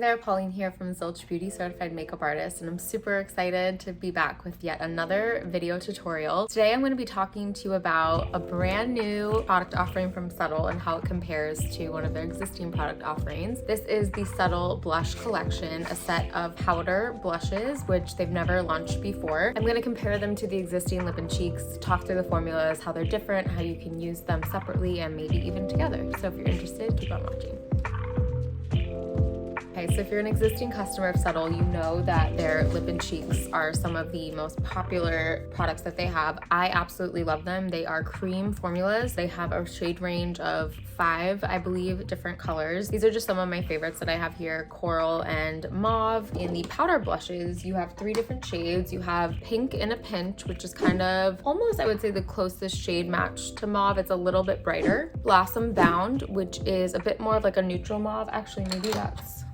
Hey there, Pauline here from Zilch Beauty, certified makeup artist, and I'm super excited to be back with yet another video tutorial. Today I'm going to be talking to you about a brand new product offering from Subtl and how it compares to one of their existing product offerings. This is the Subtl Blush Collection, a set of powder blushes, which they've never launched before. I'm going to compare them to the existing lip and cheeks, talk through the formulas, how they're different, how you can use them separately and maybe even together. So if you're interested, keep on watching. Okay, so if you're an existing customer of Subtl, you know that their lip and cheeks are some of the most popular products that they have. I absolutely love them. They are cream formulas. They have a shade range of 5, I believe, different colors. These are just some of my favorites that I have here: coral and mauve. In the powder blushes, you have 3 different shades. You have pink in a pinch, which is kind of almost, I would say, the closest shade match to mauve. It's a little bit brighter. Blossom Bound, which is a bit more of like a neutral mauve. Actually, maybe that's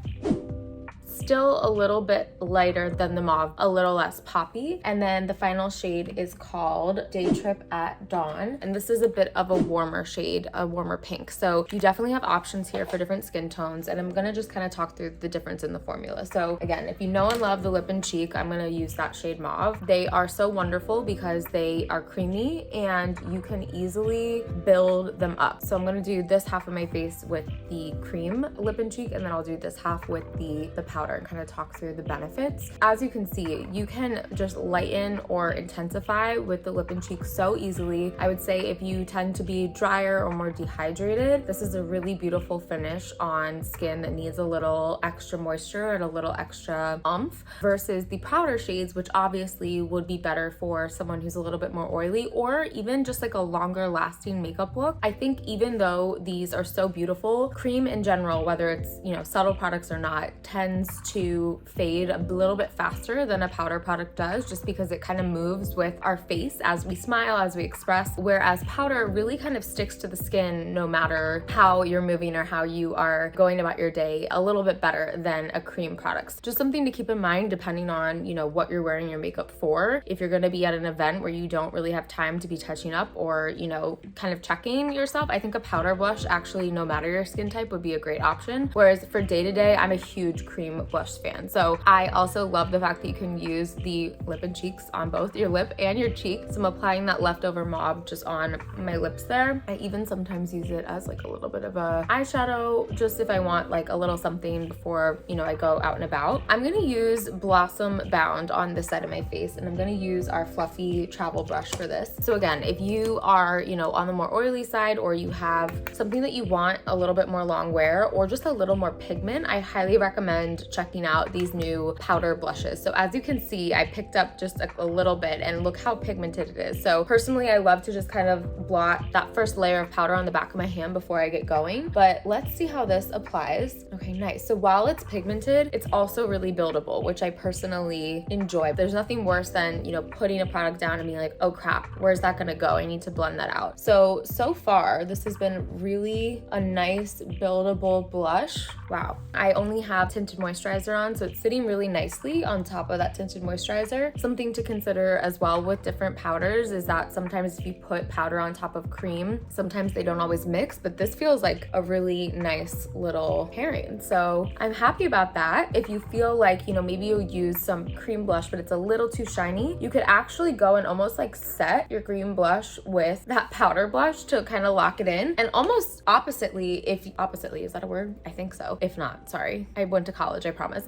still a little bit lighter than the mauve, a little less poppy. And then the final shade is called Daytrip at Dawn. And this is a bit of a warmer shade, a warmer pink. So you definitely have options here for different skin tones. And I'm gonna just kind of talk through the difference in the formula. So again, if you know and love the lip and cheek, I'm gonna use that shade mauve. They are so wonderful because they are creamy and you can easily build them up. So I'm gonna do this half of my face with the cream lip and cheek, and then I'll do this half with the powder and kind of talk through the benefits. As you can see, you can just lighten or intensify with the lip and cheek so easily. I would say if you tend to be drier or more dehydrated, this is a really beautiful finish on skin that needs a little extra moisture and a little extra oomph, versus the powder shades, which obviously would be better for someone who's a little bit more oily or even just like a longer lasting makeup look. I think even though these are so beautiful, cream in general, whether it's, you know, Subtl products or not, tends to fade a little bit faster than a powder product does, just because it kind of moves with our face as we smile, as we express, whereas powder really kind of sticks to the skin no matter how you're moving or how you are going about your day a little bit better than a cream product. Just something to keep in mind depending on, you know, what you're wearing your makeup for. If you're going to be at an event where you don't really have time to be touching up or, you know, kind of checking yourself, I think a powder blush actually, no matter your skin type, would be a great option. Whereas for day to day, I'm a huge cream blush fan. So I also love the fact that you can use the lip and cheeks on both your lip and your cheek. So I'm applying that leftover mauve just on my lips there. I even sometimes use it as like a little bit of a eyeshadow, just if I want like a little something before, you know, I go out and about. I'm gonna use Blossom Bound on this side of my face, and I'm gonna use our fluffy travel brush for this. So again, if you are, you know, on the more oily side, or you have something that you want a little bit more long wear or just a little more pigment, I highly recommend checking out these new powder blushes. So as you can see, I picked up just a little bit, and look how pigmented it is. So personally, I love to just kind of blot that first layer of powder on the back of my hand before I get going. But let's see how this applies. Okay, nice. So while it's pigmented, it's also really buildable, which I personally enjoy. There's nothing worse than, you know, putting a product down and being like, oh crap, where's that gonna go? I need to blend that out. So far, this has been really a nice buildable blush. Wow. I only have tinted moisturizer on, so it's sitting really nicely on top of that tinted moisturizer. Something to consider as well with different powders is that sometimes if you put powder on top of cream, sometimes they don't always mix, but this feels like a really nice little pairing. So I'm happy about that. If you feel like, you know, maybe you'll use some cream blush, but it's a little too shiny, you could actually go and almost like set your cream blush with that powder blush to kind of lock it in. And almost oppositely, is that a word? I think so. If not, sorry. I went to college, I promise.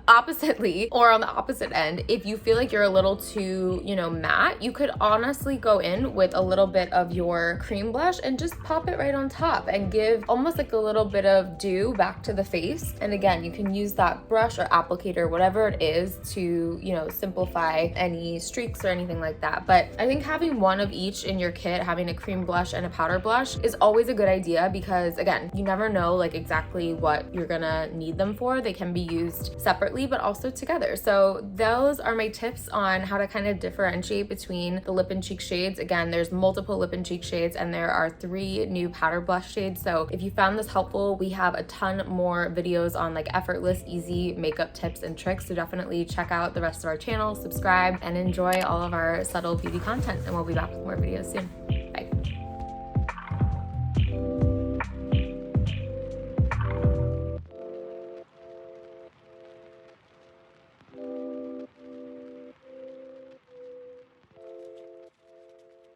Oppositely, or on the opposite end, if you feel like you're a little too, you know, matte, you could honestly go in with a little bit of your cream blush and just pop it right on top and give almost like a little bit of dew back to the face. And again, you can use that brush or applicator, whatever it is, to, you know, simplify any streaks or anything like that. But I think having one of each in your kit, having a cream blush and a powder blush, is always a good idea, because again, you never know like exactly what you're gonna need them for. They can be used separately but also together. So those are my tips on how to kind of differentiate between the lip and cheek shades. Again, there's multiple lip and cheek shades, and there are 3 new powder blush shades. So if you found this helpful, we have a ton more videos on like effortless, easy makeup tips and tricks. So definitely check out the rest of our channel, subscribe, and enjoy all of our Subtl beauty content. And we'll be back with more videos soon.